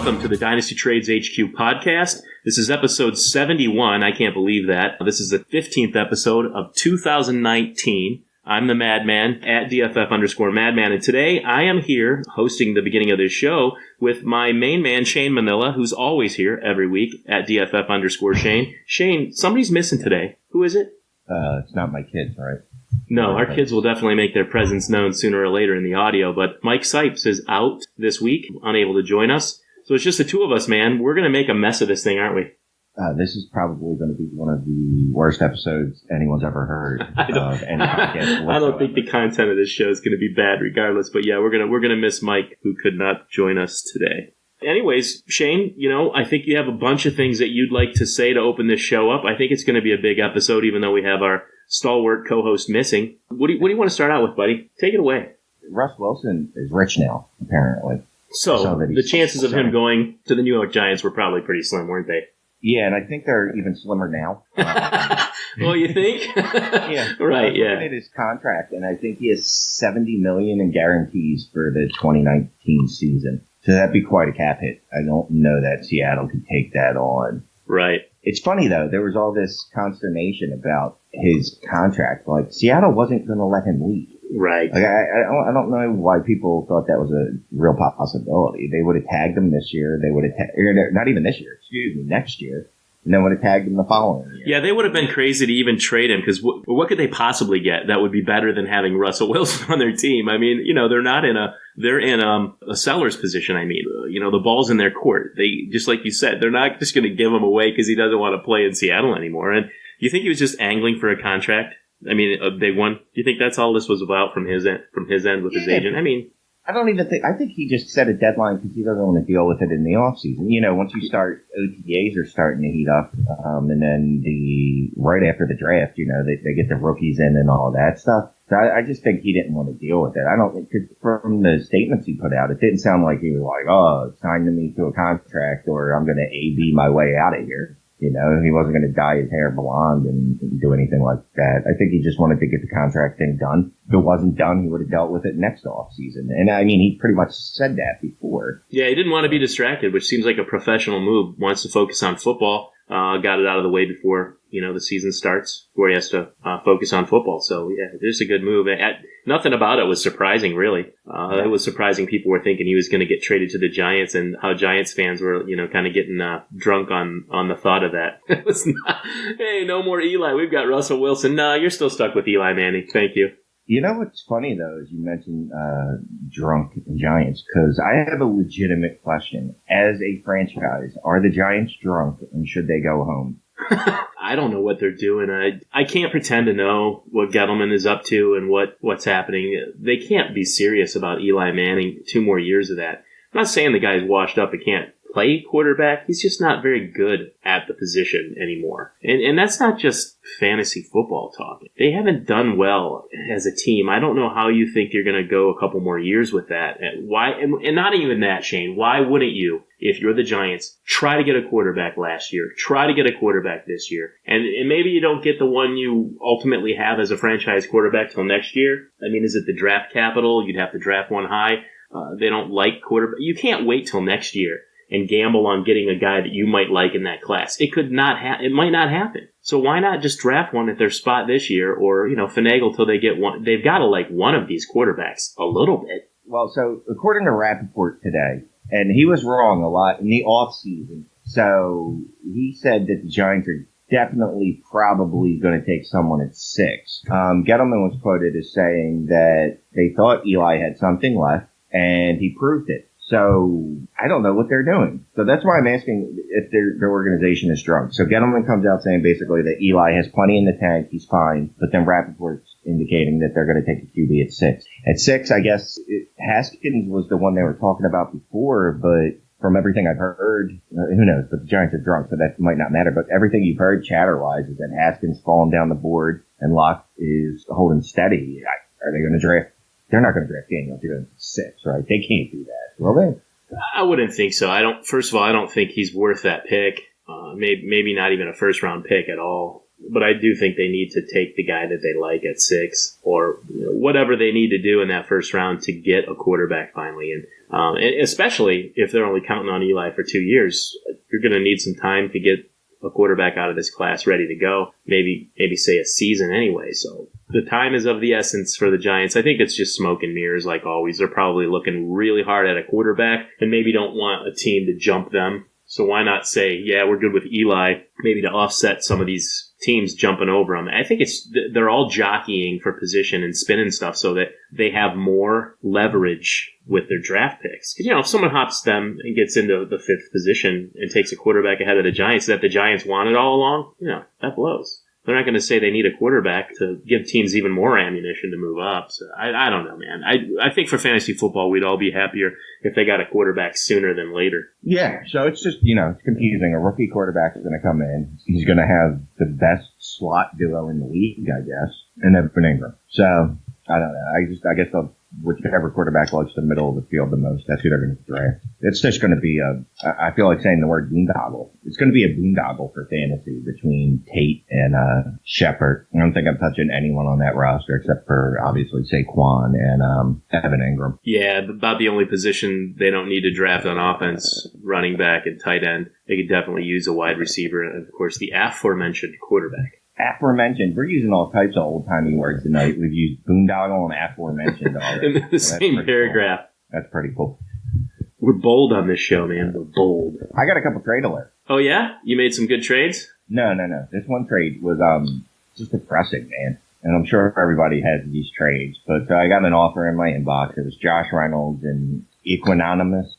welcome to the Dynasty Trades HQ podcast. This is episode 71. I can't believe that. This is the 15th episode of 2019. I'm the Madman at DFF_Madman, and today I am here hosting the beginning of this show with my main man, Shane Manila, who's always here every week at DFF_Shane. Shane, somebody's missing today. Who is it? It's not my kids, right? No, our kids will definitely make their presence known sooner or later in the audio, but Mike Cipes is out this week, unable to join us. So it's just the two of us, man. We're going to make a mess of this thing, aren't we? This is probably going to be one of the worst episodes anyone's ever heard of any podcast whatsoever. I don't think the content of this show is going to be bad regardless, but yeah, we're gonna miss Mike, who could not join us today. Anyways, Shane, I think you have a bunch of things that you'd like to say to open this show up. I think it's going to be a big episode, even though we have our stalwart co-host missing. What do you want to start out with, buddy? Take it away. Russ Wilson is rich now, apparently. So the chances of him going to the New York Giants were probably pretty slim, weren't they? Yeah, and I think they're even slimmer now. Well, you think? Yeah. Right, yeah. Looking at his contract, and I think he has $70 million in guarantees for the 2019 season. So that'd be quite a cap hit. I don't know that Seattle could take that on. Right. It's funny, though. There was all this consternation about his contract. Like, Seattle wasn't going to let him leave. Right. Like, I don't know why people thought that was a real possibility. They would have tagged him this year. They would have not even this year, excuse me, next year. And then would have tagged him the following year. Yeah, they would have been crazy to even trade him because what could they possibly get that would be better than having Russell Wilson on their team? I mean, they're in a seller's position. I mean, the ball's in their court. They, just like you said, they're not just going to give him away because he doesn't want to play in Seattle anymore. And you think he was just angling for a contract? I mean, a big one. Do you think that's all this was about from his end with his agent? I mean, I don't even think. I think he just set a deadline because he doesn't want to deal with it in the off season. Once you start, OTAs are starting to heat up, and then right after the draft, they get the rookies in and all that stuff. So I just think he didn't want to deal with it. I don't think, cause from the statements he put out, it didn't sound like he was like, "Oh, sign me to a contract," or "I'm going to AB my way out of here." He wasn't going to dye his hair blonde and do anything like that. I think he just wanted to get the contract thing done. If it wasn't done, he would have dealt with it next offseason. And I mean, he pretty much said that before. Yeah, he didn't want to be distracted, which seems like a professional move. Wants to focus on football. Got it out of the way before, the season starts, where he has to focus on football. So, yeah, just a good move. Nothing about it was surprising, really. It was surprising people were thinking he was going to get traded to the Giants, and how Giants fans were, kind of getting drunk on the thought of that. It was not, hey, no more Eli. We've got Russell Wilson. No, you're still stuck with Eli Manning. Thank you. You know what's funny, though, is you mentioned drunk Giants, because I have a legitimate question. As a franchise, are the Giants drunk, and should they go home? I don't know what they're doing. I can't pretend to know what Gettleman is up to and what's happening. They can't be serious about Eli Manning 2 more years of that. I'm not saying the guy's washed up and can't play quarterback. He's just not very good at the position anymore. And that's not just fantasy football talking. They haven't done well as a team. I don't know how you think you're going to go a couple more years with that. Why? And not even that, Shane. Why wouldn't you, if you're the Giants, try to get a quarterback last year, try to get a quarterback this year, and maybe you don't get the one you ultimately have as a franchise quarterback till next year? I mean, is it the draft capital? You'd have to draft one high. They don't like quarterback. You can't wait till next year and gamble on getting a guy that you might like in that class. It could not it might not happen. So why not just draft one at their spot this year, or, finagle till they get one? They've got to like one of these quarterbacks a little bit. Well, so according to Rappaport today, and he was wrong a lot in the offseason, so he said that the Giants are definitely probably going to take someone at 6. Gettleman was quoted as saying that they thought Eli had something left, and he proved it. So I don't know what they're doing. So that's why I'm asking if their organization is drunk. So Gettleman comes out saying basically that Eli has plenty in the tank, he's fine, but then Rappaport's indicating that they're going to take a QB at 6. At 6, I guess Haskins was the one they were talking about before, but from everything I've heard, who knows, but the Giants are drunk, so that might not matter. But everything you've heard chatter-wise is that Haskins falling down the board and Locke is holding steady. Are they going to draft? They're not going to draft Daniel Jones at 6, right? They can't do that. Will they? I wouldn't think so. First of all, I don't think he's worth that pick. Maybe not even a first-round pick at all. but I do think they need to take the guy that they like at 6, or whatever they need to do in that first round to get a quarterback finally. And especially if they're only counting on Eli for 2 years, you're going to need some time to get a quarterback out of this class ready to go. Maybe say a season anyway. So the time is of the essence for the Giants. I think it's just smoke and mirrors like always. They're probably looking really hard at a quarterback and maybe don't want a team to jump them. So why not say, yeah, we're good with Eli, maybe to offset some of these teams jumping over them. I think they're all jockeying for position and spinning stuff so that they have more leverage with their draft picks. Because, if someone hops them and gets into the 5th position and takes a quarterback ahead of the Giants that the Giants wanted all along, that blows. They're not going to say they need a quarterback to give teams even more ammunition to move up. So I don't know, man. I think for fantasy football, we'd all be happier if they got a quarterback sooner than later. Yeah, so it's just, it's confusing. A rookie quarterback is going to come in. He's going to have the best slot duo in the league, I guess, and Evan Ingram. So, I don't know. I guess whichever quarterback likes the middle of the field the most, that's who they're going to draft. It's just going to be I feel like saying the word boondoggle. It's going to be a boondoggle for fantasy between Tate and Shepard. I don't think I'm touching anyone on that roster except for obviously Saquon and Evan Ingram. Yeah, about the only position they don't need to draft on offense, running back and tight end. They could definitely use a wide receiver and, of course, the aforementioned quarterback. Aforementioned. We're using all types of old-timey words tonight. We've used boondoggle and aforementioned already. In the same paragraph. Cool. That's pretty cool. We're bold on this show, man. We're bold. I got a couple trade alerts. Oh, yeah? You made some good trades? No. This one trade was just depressing, man. And I'm sure everybody has these trades. But I got an offer in my inbox. It was Josh Reynolds and Anonymous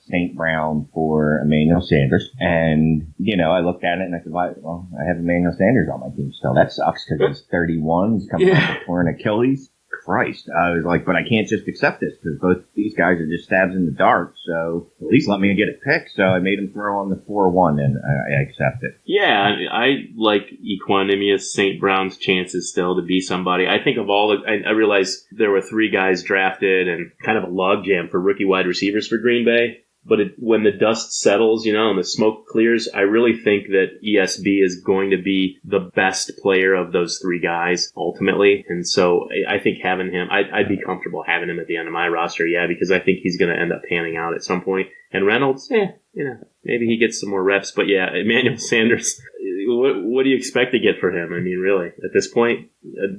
St. Brown for Emmanuel Sanders. And, I looked at it and I said, well, I have Emmanuel Sanders on my team still. That sucks because he's 31. He's coming off a torn Achilles. Christ. I was like, but I can't just accept this because both these guys are just stabs in the dark. So at least let me get a pick. So I made him throw on the 4-1 and I accept it. Yeah, I like Equanimous St. Brown's chances still to be somebody. I think of all I realized there were 3 guys drafted and kind of a logjam for rookie wide receivers for Green Bay. But when the dust settles, and the smoke clears, I really think that ESB is going to be the best player of those 3 guys ultimately. And so I think having him, I'd be comfortable having him at the end of my roster, because I think he's going to end up panning out at some point. And Reynolds, maybe he gets some more reps. But yeah, Emmanuel Sanders, what do you expect to get for him? I mean, really, at this point,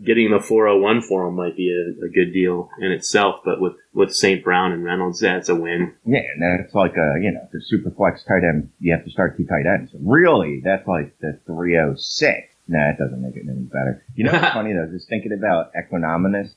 getting the 401 for him might be a good deal in itself. But with St. Brown and Reynolds, that's a win. Yeah, and that's like the super flex tight end. You have to start 2 tight ends. Really, that's like the 306. Nah, it doesn't make it any better. What's funny though? Just thinking about Equanimous,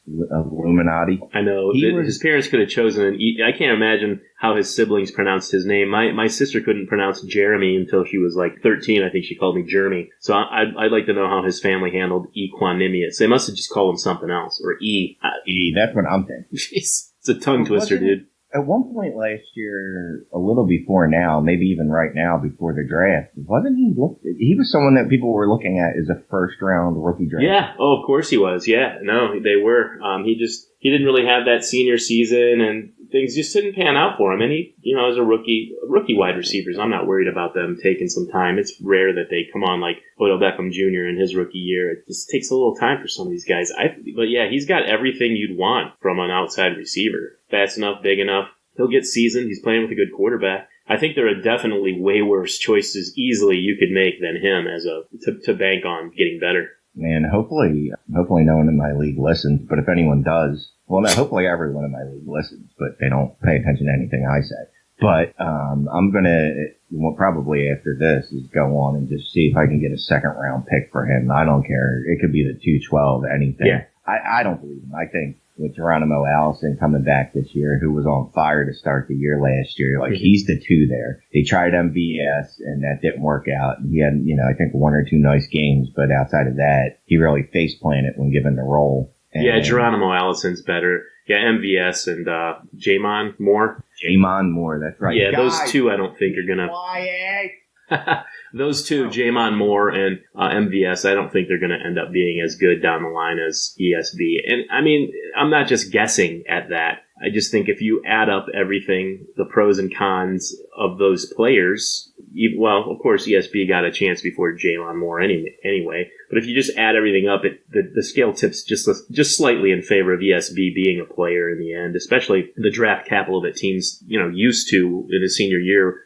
Illuminati. I know. His parents could have chosen I can't imagine how his siblings pronounced his name. My sister couldn't pronounce Jeremy until she was like 13. I think she called me Jeremy. So I'd like to know how his family handled Equanimous. They must have just called him something else. Or E. E, that's what I'm thinking. Jeez. It's a tongue twister, dude. At one point last year, a little before now, maybe even right now before the draft, wasn't he? He was someone that people were looking at as a first-round rookie draft. Yeah. Oh, of course he was. Yeah. No, they were. He didn't really have that senior season, and things just didn't pan out for him. And he, as a rookie wide receivers, I'm not worried about them taking some time. It's rare that they come on like Odell Beckham Jr. in his rookie year. It just takes a little time for some of these guys. But yeah, he's got everything you'd want from an outside receiver. Fast enough, big enough. He'll get seasoned. He's playing with a good quarterback. I think there are definitely way worse choices easily you could make than him to bank on getting better. Man, hopefully no one in my league listens, but if anyone does, well, no, hopefully everyone in my league listens, but they don't pay attention to anything I say. But I'm going to, probably after this, is go on and just see if I can get a second-round pick for him. I don't care. It could be the 212, anything. Yeah. I don't believe him. I think with Geronimo Allison coming back this year, who was on fire to start the year last year, he's the 2 there. They tried MVS, and that didn't work out. He had, I think 1 or 2 nice games, but outside of that, he really face-planted when given the role. And yeah, Geronimo Allison's better. Yeah, MVS and Jamon Moore. Jamon Moore, that's right. Yeah, those 2 I don't think are going to... Those 2, Jamon Moore and MVS, I don't think they're going to end up being as good down the line as ESB. And, I mean, I'm not just guessing at that. I just think if you add up everything, the pros and cons of those players, well, of course, ESB got a chance before Jalen Moore anyway. But if you just add everything up, the scale tips just slightly in favor of ESB being a player in the end, especially the draft capital that teams, used to in his senior year.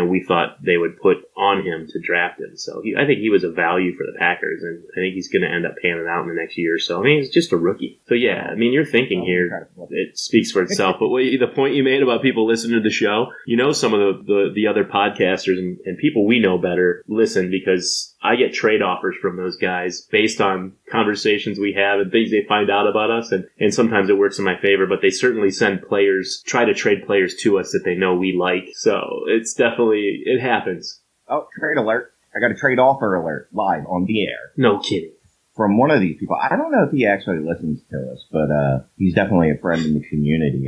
We thought they would put on him to draft him. So I think he was a value for the Packers, and I think he's going to end up panning out in the next year or so. I mean, he's just a rookie. So yeah, I mean, your thinking here, it speaks for itself. But the point you made about people listening to the show, some of the other podcasters and people we know better listen because I get trade offers from those guys based on conversations we have and things they find out about us. And sometimes it works in my favor, but they certainly try to trade players to us that they know we like. So it happens. Oh, trade alert. I got a trade offer alert live on the air. No kidding. From one of these people. I don't know if he actually listens to us, but he's definitely a friend in the community.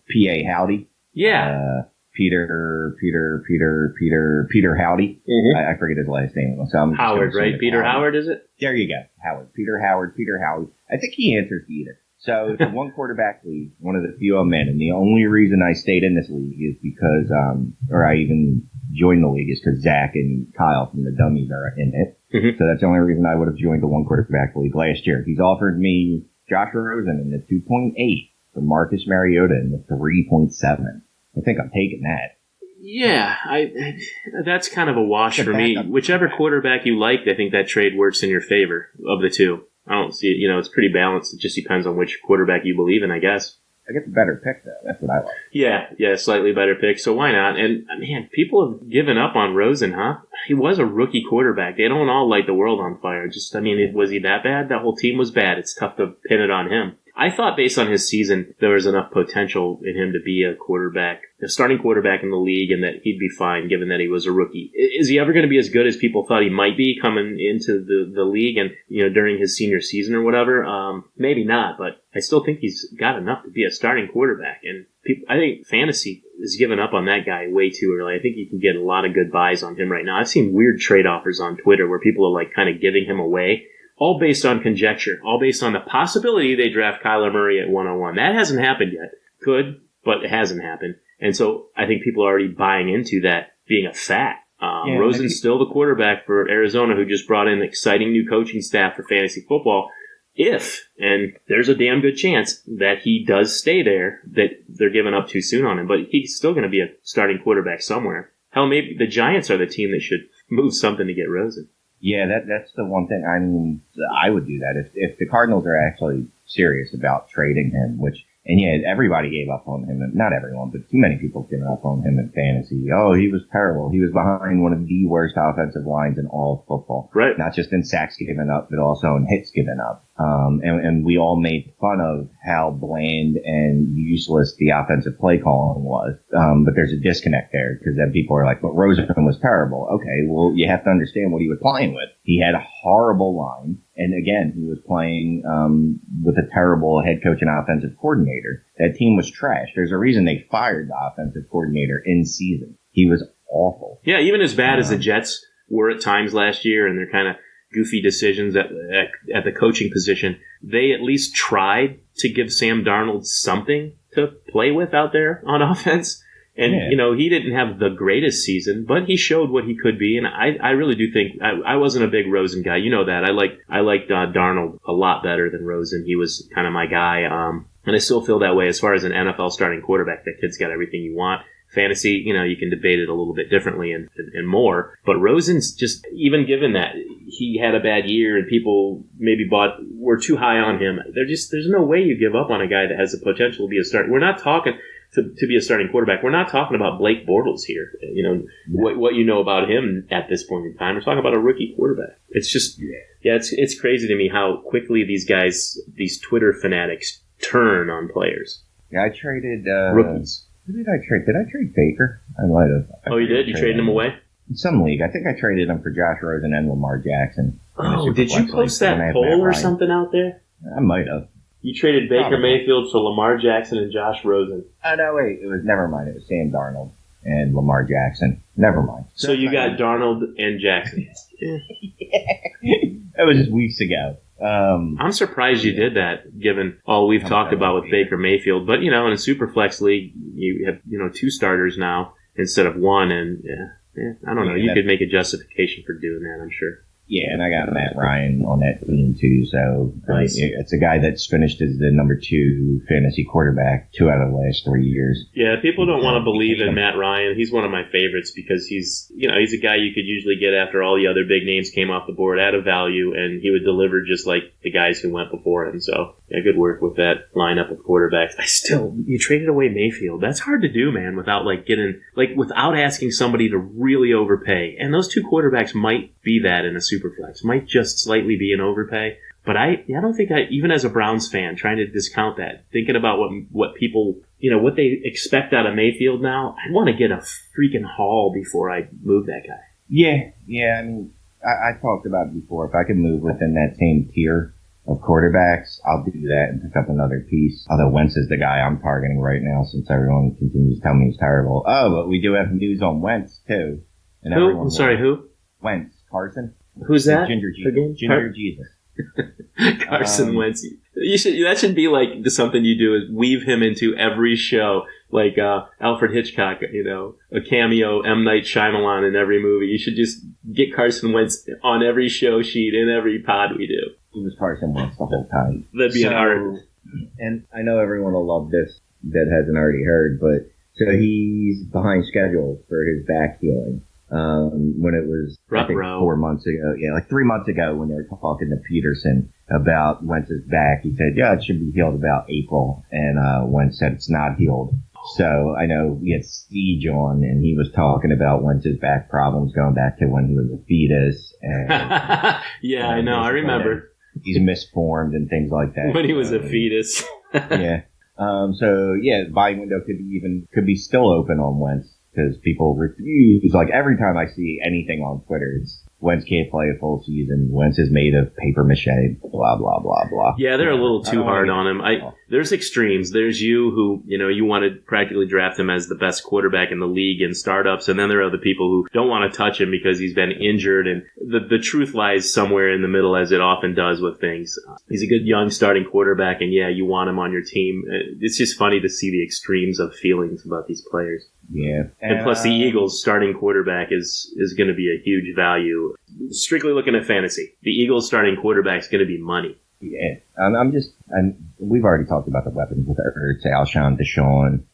P.A. Howdy. Yeah. Peter Howdy. Mm-hmm. I forget his last name. So Howard, right? Peter Howard, is it? There you go. Howard. Peter Howard. I think he answers either. So it's a one quarterback league, one of the few I'm in. And the only reason I stayed in this league is because, or I even joined the league is because Zach and Kyle from the Dummies are in it. Mm-hmm. So that's the only reason I would have joined the one quarterback league last year. He's offered me Josh Rosen in the 2.8 for Marcus Mariota in the 3.7. I think I'm taking that. Yeah, that's kind of a wash for me. Whichever quarterback you liked, I think that trade works in your favor of the two. I don't see it. It's pretty balanced. It just depends on which quarterback you believe in, I guess. I get the better pick, though. That's what I like. Yeah, slightly better pick. So why not? And, man, people have given up on Rosen, huh? He was a rookie quarterback. They don't all light the world on fire. Was he that bad? That whole team was bad. It's tough to pin it on him. I thought based on his season, there was enough potential in him to be a starting quarterback in the league, and that he'd be fine given that he was a rookie. Is he ever going to be as good as people thought he might be coming into the league and, during his senior season or whatever? Maybe not, but I still think he's got enough to be a starting quarterback. And I think fantasy has given up on that guy way too early. I think you can get a lot of good buys on him right now. I've seen weird trade offers on Twitter where people are like kind of giving him away. All based on conjecture, all based on the possibility they draft Kyler Murray at 101. That hasn't happened yet. Could, but it hasn't happened. And so I think people are already buying into that being a fact. Rosen's still the quarterback for Arizona, who just brought in an exciting new coaching staff for fantasy football. And there's a damn good chance that he does stay there, that they're giving up too soon on him. But he's still going to be a starting quarterback somewhere. Hell, maybe the Giants are the team that should move something to get Rosen. Yeah, that's the one thing. I mean, I would do that if the Cardinals are actually serious about trading him, and everybody gave up on him. Not everyone, but too many people given up on him in fantasy. Oh, he was terrible. He was behind one of the worst offensive lines in all of football. Right. Not just in sacks given up, but also in hits given up. And we all made fun of how bland and useless the offensive play calling was. But there's a disconnect there because then people are like, but Rosen was terrible. Okay, well, you have to understand what he was playing with. He had a horrible line. And again, he was playing with a terrible head coach and offensive coordinator. That team was trash. There's a reason they fired the offensive coordinator in season. He was awful. Yeah, even as bad as the Jets were at times last year, and their kind of goofy decisions at the coaching position, they at least tried to give Sam Darnold something to play with out there on offense. And, he didn't have the greatest season, but he showed what he could be. And I really do think I wasn't a big Rosen guy. You know that. I liked Darnold a lot better than Rosen. He was kind of my guy. And I still feel that way as far as an NFL starting quarterback. That kid's got everything you want. Fantasy, you can debate it a little bit differently and more. But Rosen's just, even given that he had a bad year and people maybe were too high on him, there's no way you give up on a guy that has the potential to be a starter. We're not talking to be a starting quarterback. We're not talking about Blake Bortles here. What you know about him at this point in time. We're talking about a rookie quarterback. It's just, it's crazy to me how quickly these Twitter fanatics turn on players. Yeah, I traded rookies. Who did I trade? Did I trade Baker? I might have. Oh, you did? You traded him away? In some league. I think I traded him for Josh Rosen and Lamar Jackson. Oh, did you post that poll or something out there? I might have. You traded Baker Mayfield for Lamar Jackson and Josh Rosen. Oh, no, wait. Never mind. It was Sam Darnold and Lamar Jackson. Never mind. So you got Darnold and Jackson. That was just weeks ago. I'm surprised you did that, given all we've talked about with Baker Mayfield. But, in a Superflex league, you have, 2 starters now instead of 1. And I don't know. You could make a justification for doing that, I'm sure. Yeah, and I got Matt Ryan on that team too. So Nice. It's a guy that's finished as the number 2 fantasy quarterback 2 out of the last 3 years. Yeah, people don't want to believe in Matt Ryan. He's one of my favorites because he's a guy you could usually get after all the other big names came off the board at a value, and he would deliver just like the guys who went before him. So yeah, good work with that lineup of quarterbacks. You traded away Mayfield. That's hard to do, man, without without asking somebody to really overpay. And those 2 quarterbacks might be that in a Superflex, might just slightly be an overpay. But I don't think even as a Browns fan, trying to discount that, thinking about what people, what they expect out of Mayfield now, I'd want to get a freaking haul before I move that guy. Yeah. I mean, I talked about it before. If I could move within that same tier of quarterbacks, I'll do that and pick up another piece. Although Wentz is the guy I'm targeting right now, since everyone continues to tell me he's terrible. Oh, but we do have news on Wentz too. And who? I'm sorry, who? Wentz. Carson. Who's that? Ginger Jesus. Ginger Jesus. Carson Wentz. That should be like something you do is weave him into every show, like Alfred Hitchcock, a cameo, M. Night Shyamalan in every movie. You should just get Carson Wentz on every show sheet in every pod we do. He was Carson Wentz the whole time. That'd be an art. And I know everyone will love this that hasn't already heard, but so he's behind schedule for his back healing. When it was, I think, 4 months ago. Yeah, like 3 months ago when they were talking to Peterson about Wentz's back, he said, yeah, it should be healed about April. And Wentz said it's not healed. So I know we had Siege on, and he was talking about Wentz's back problems going back to when he was a fetus. And, yeah, I know. I remember. He's misformed and things like that. When he was a fetus. Yeah. The buying window could be still open on Wentz. Because people refuse. Like, every time I see anything on Twitter, it's Wentz can't play a full season. Wentz is made of paper mache, blah, blah, blah, blah. Yeah, they're a little too hard on him. There's extremes. There's you who, you want to practically draft him as the best quarterback in the league in startups. And then there are other people who don't want to touch him because he's been injured. And the truth lies somewhere in the middle, as it often does with things. He's a good young starting quarterback. And yeah, you want him on your team. It's just funny to see the extremes of feelings about these players. Yeah. And plus the Eagles starting quarterback is going to be a huge value. Strictly looking at fantasy, the Eagles starting quarterback is going to be money. Yeah. We've already talked about the weapons with Ertz, Alshon, Deshaun,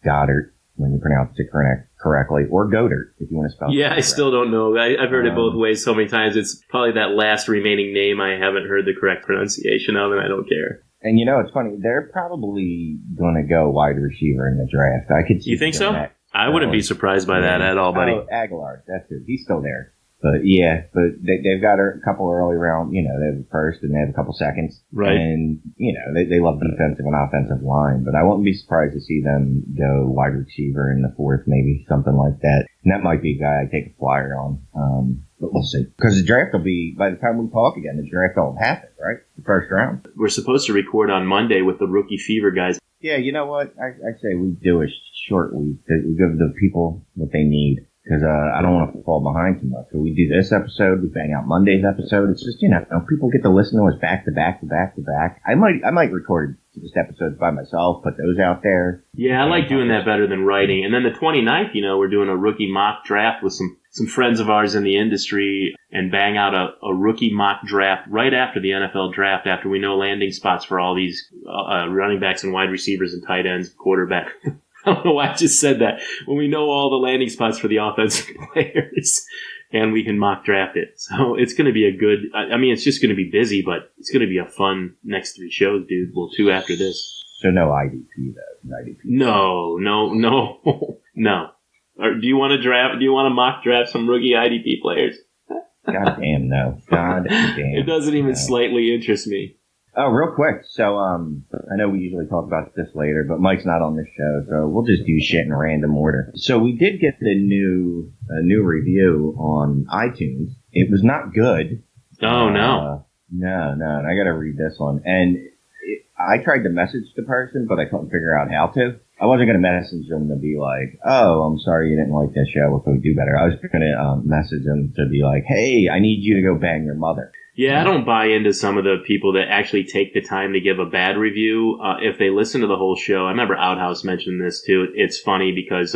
Goddard, when you pronounce it correctly, or Goddard, if you want to spell it. Yeah, I still don't know. I've heard it both ways so many times. It's probably that last remaining name I haven't heard the correct pronunciation of, and I don't care. And it's funny. They're probably going to go wide receiver in the draft. I could see. You think so? That. I wouldn't be surprised by that at all, buddy. Oh, Aguilar. That's it. He's still there. But yeah, they've got a couple early round, they have the first and they have a couple seconds. Right. And, they love defensive and offensive line, but I wouldn't be surprised to see them go wide receiver in the fourth, maybe something like that. And that might be a guy I take a flyer on. But we'll see. Because the draft will be, by the time we talk again, the draft will have happened, right? The first round. We're supposed to record on Monday with the Rookie Fever guys. Yeah, you know what? I say we do a short week. We give the people what they need. Because I don't want to fall behind too much. So we do this episode, we bang out Monday's episode. It's just, people get to listen to us back to back to back to back. I might record just episodes by myself, put those out there. Yeah, I like doing that better than writing. And then the 29th, we're doing a rookie mock draft with some friends of ours in the industry and bang out a rookie mock draft right after the NFL draft, after we know landing spots for all these running backs and wide receivers and tight ends, quarterback. I don't know why I just said that. When we know all the landing spots for the offensive players and we can mock draft it. So it's going to be it's just going to be busy, but it's going to be a fun next 3 shows, dude. Well, 2 after this. So no IDP, though. No. No. Or do you want to mock draft some rookie IDP players? God damn, no. God damn. It doesn't even slightly interest me. Oh, real quick. So, I know we usually talk about this later, but Mike's not on this show, so we'll just do shit in random order. So we did get the new review on iTunes. It was not good. Oh, no. No. And I gotta read this one. And I tried to message the person, but I couldn't figure out how to. I wasn't gonna message them to be like, oh, I'm sorry you didn't like this show. What can we do better? I was gonna, message them to be like, hey, I need you to go bang your mother. Yeah, I don't buy into some of the people that actually take the time to give a bad review. If they listen to the whole show, I remember Outhouse mentioned this too. It's funny because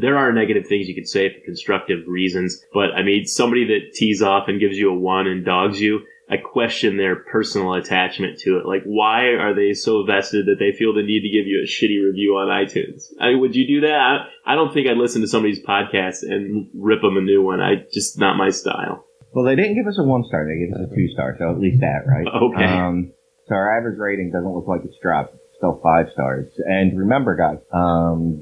there are negative things you could say for constructive reasons, but I mean, somebody that tees off and gives you a 1 and dogs you, I question their personal attachment to it. Like, why are they so vested that they feel the need to give you a shitty review on iTunes? I mean, would you do that? I don't think I'd listen to somebody's podcast and rip them a new one. Just not my style. Well, they didn't give us a 1-star. They gave us a 2-star, so at least that, right? Okay. So our average rating doesn't look like it's dropped. It's still 5 stars. And remember, guys,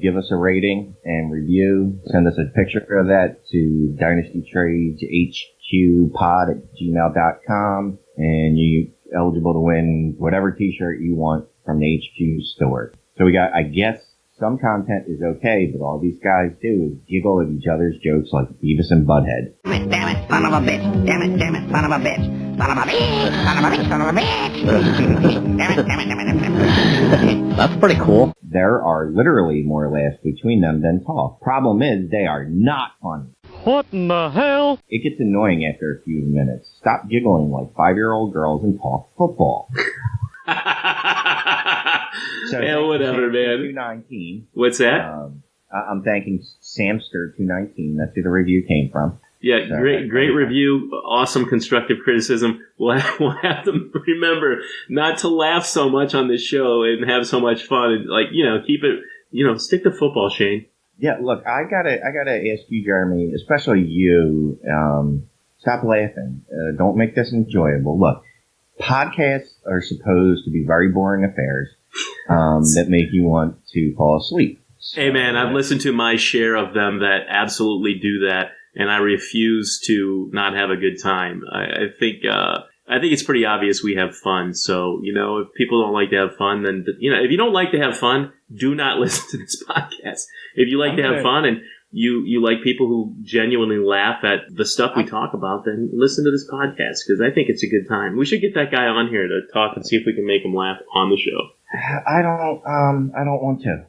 give us a rating and review. Send us a picture of that to DynastyTradesHQ@gmail.com, and you're eligible to win whatever t-shirt you want from the HQ store. So we got, I guess, some content is okay, but all these guys do is giggle at each other's jokes like Beavis and Butthead. Damn it, son of a bitch. Damn it, son of a bitch. Son of a bitch, son of a bitch, son of a bitch. Damn it. That's pretty cool. There are literally more laughs between them than talk. Problem is, they are not funny. What in the hell? It gets annoying after a few minutes. Stop giggling like 5-year-old girls and talk football. So yeah, whatever, man. 219. What's that? I'm thanking Samster 219. That's who the review came from. Yeah, So great review. Awesome constructive criticism. We'll have to remember not to laugh so much on this show and have so much fun. And, like, keep it, stick to football, Shane. Yeah, look, I gotta ask you, Jeremy, especially you, stop laughing. Don't make this enjoyable. Look, podcasts are supposed to be very boring affairs that make you want to fall asleep. So, Hey, man, I've listened to my share of them that absolutely do that, and I refuse to not have a good time. I think it's pretty obvious we have fun. So, if people don't like to have fun, then, if you don't like to have fun, do not listen to this podcast. If you like to have fun and you like people who genuinely laugh at the stuff we talk about, then listen to this podcast, because I think it's a good time. We should get that guy on here to talk and see if we can make him laugh on the show. I don't want to.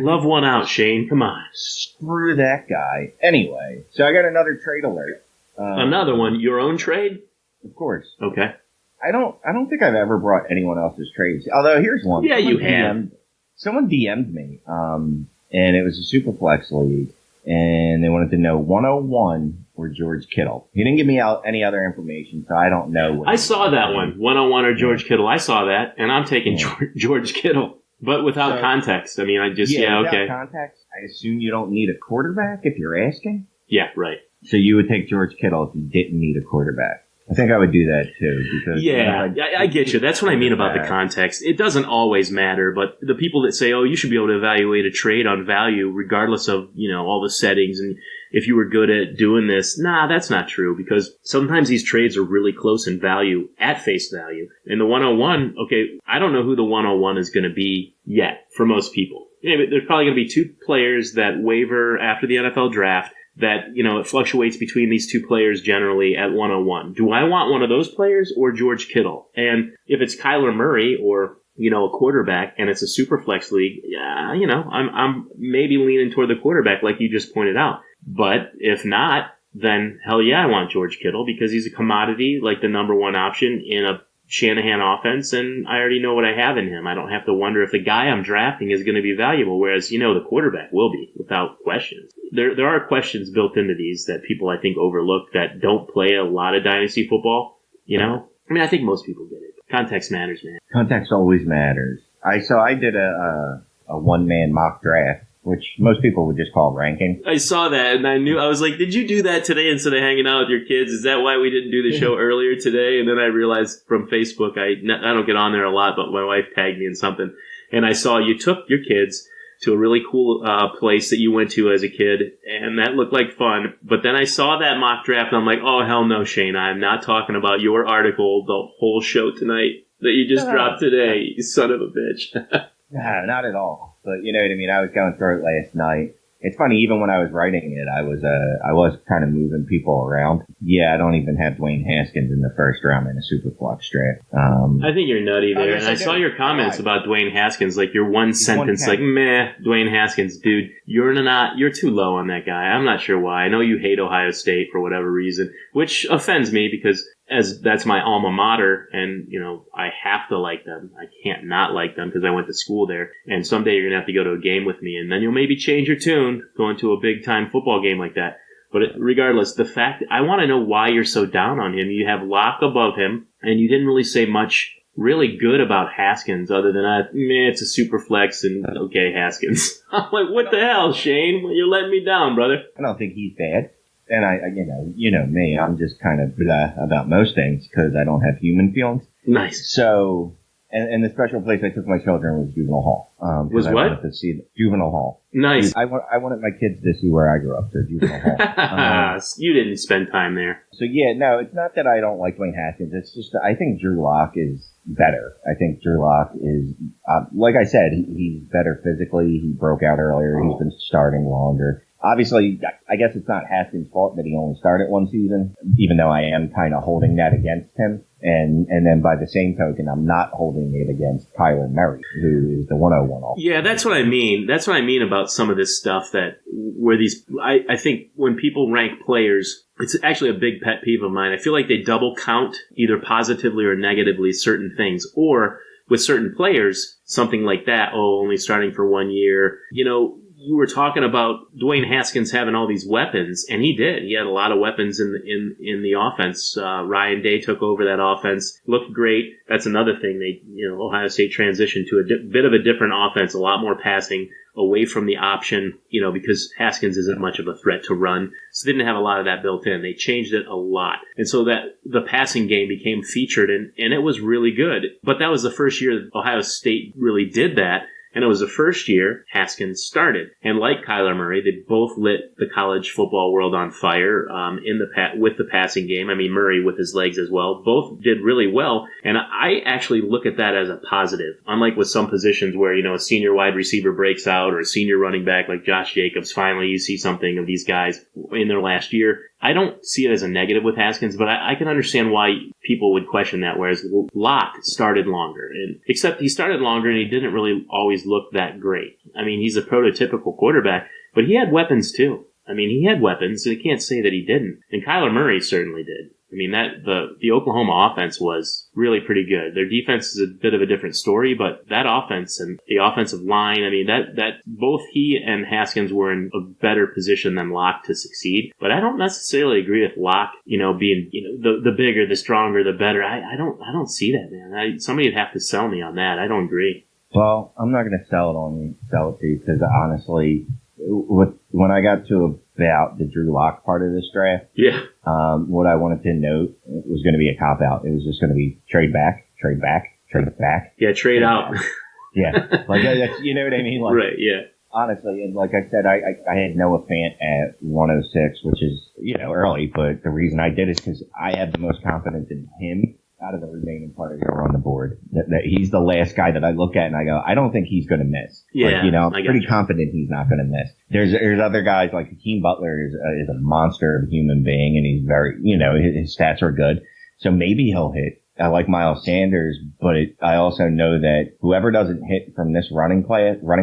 Love one out, Shane. Come on. Screw that guy. Anyway, so I got another trade alert. Another one. Your own trade? Of course. Okay. I don't think I've ever brought anyone else's trades. Although here's one. Yeah, you have. Someone DM'd me, and it was a Superflex league, and they wanted to know 101 or George Kittle. He didn't give me out any other information, so I don't know. I saw that one. 101 or George Kittle. I saw that, and I'm taking George Kittle. But without context. I mean, okay. Without context, I assume you don't need a quarterback if you're asking? Yeah, right. So you would take George Kittle if you didn't need a quarterback. I think I would do that too. Because I get you. That's what I mean about the context. It doesn't always matter, but the people that say, you should be able to evaluate a trade on value regardless of, all the settings, and if you were good at doing this, that's not true, because sometimes these trades are really close in value at face value. And the 101, okay, I don't know who the 101 is going to be yet for most people. There's probably going to be 2 players that waiver after the NFL draft that, it fluctuates between these 2 players generally at 101. Do I want one of those players or George Kittle? And if it's Kyler Murray or, a quarterback and it's a super flex league, I'm maybe leaning toward the quarterback like you just pointed out. But if not, then hell yeah, I want George Kittle, because he's a commodity, like the number 1 option in a Shanahan offense, and I already know what I have in him. I don't have to wonder if the guy I'm drafting is going to be valuable, whereas, the quarterback will be, without questions. There are questions built into these that people, I think, overlook that don't play a lot of dynasty football, I mean, I think most people get it. Context matters, man. Context always matters. I did a one-man mock draft, which most people would just call ranking. I saw that, and I was like, did you do that today instead of hanging out with your kids? Is that why we didn't do the show earlier today? And then I realized from Facebook, I don't get on there a lot, but my wife tagged me in something, and I saw you took your kids to a really cool place that you went to as a kid, and that looked like fun. But then I saw that mock draft, and I'm like, oh, hell no, Shane. I'm not talking about your article the whole show tonight that you just dropped today, you son of a bitch. Nah, not at all. But you know what I mean? I was going through it last night. It's funny, even when I was writing it, I was kind of moving people around. Yeah, I don't even have Dwayne Haskins in the first round in a Superflex draft. I think you're nutty there. And I saw your comments about Dwayne Haskins, like your one sentence, like, meh, Dwayne Haskins, dude, you're too low on that guy. I'm not sure why. I know you hate Ohio State for whatever reason, which offends me because as that's my alma mater, and, I have to like them. I can't not like them because I went to school there. And someday you're going to have to go to a game with me, and then you'll maybe change your tune going to a big-time football game like that. But regardless, the fact, I want to know why you're so down on him. You have Locke above him, and you didn't really say much really good about Haskins other than, it's a super flex, and okay, Haskins. I'm like, what the hell, Shane? You're letting me down, brother. I don't think he's bad. And I you know me, I'm just kind of blah about most things because I don't have human feelings. Nice. So, and the special place I took my children was Juvenile Hall. Was I what? wanted to see Juvenile Hall. Nice. I wanted my kids to see where I grew up, so Juvenile Hall. You didn't spend time there. So yeah, no, it's not that I don't like Dwayne Haskins. It's just that I think Drew Lock is better. I think Drew Lock is, like I said, he's better physically. He broke out earlier. He's been starting longer. Obviously, I guess it's not Haskins' fault that he only started one season, even though I am kind of holding that against him. And then by the same token, I'm not holding it against Kyler Murray, who is the 101 all. Yeah, that's what I mean. That's what I mean about some of this stuff I think when people rank players, it's actually a big pet peeve of mine. I feel like they double count either positively or negatively certain things, or with certain players, something like that. Oh, only starting for 1 year. You were talking about Dwayne Haskins having all these weapons, and he did. He had a lot of weapons in the offense. Ryan Day took over that offense, looked great. That's another thing. Ohio State transitioned to a bit of a different offense, a lot more passing, away from the option, because Haskins isn't much of a threat to run. So they didn't have a lot of that built in. They changed it a lot. And so that the passing game became featured, and it was really good. But that was the first year that Ohio State really did that. And it was the first year Haskins started. And like Kyler Murray, they both lit the college football world on fire with the passing game. I mean, Murray with his legs as well. Both did really well. And I actually look at that as a positive. Unlike with some positions where, a senior wide receiver breaks out or a senior running back like Josh Jacobs, finally you see something of these guys in their last year. I don't see it as a negative with Haskins, but I can understand why people would question that, whereas Locke started longer. Except he started longer and he didn't really always look that great. I mean, he's a prototypical quarterback, but he had weapons too. I mean, he had weapons, so you can't say that he didn't. And Kyler Murray certainly did. I mean, the Oklahoma offense was really pretty good. Their defense is a bit of a different story, but that offense and the offensive line, I mean, that both he and Haskins were in a better position than Locke to succeed. But I don't necessarily agree with Locke, being, the bigger, the stronger, the better. I don't see that, man. Somebody would have to sell me on that. I don't agree. Well, I'm not going to sell it to you because honestly, when I got to about the Drew Lock part of this draft, yeah, what I wanted to note was going to be a cop out. It was just going to be trade back. Yeah, trade out. Yeah, like that's, you know what I mean? Like, right. Yeah. Honestly, and like I said, I had Noah Fant at 106, which is early, but the reason I did is because I have the most confidence in him out of the remaining players that are on the board. That he's the last guy that I look at and I go, I don't think he's going to miss. Yeah, I'm pretty confident he's not going to miss. There's other guys like Hakeem Butler is a monster of a human being, and he's very, his stats are good. So maybe he'll hit. I like Miles Sanders, but I also know that whoever doesn't hit from this running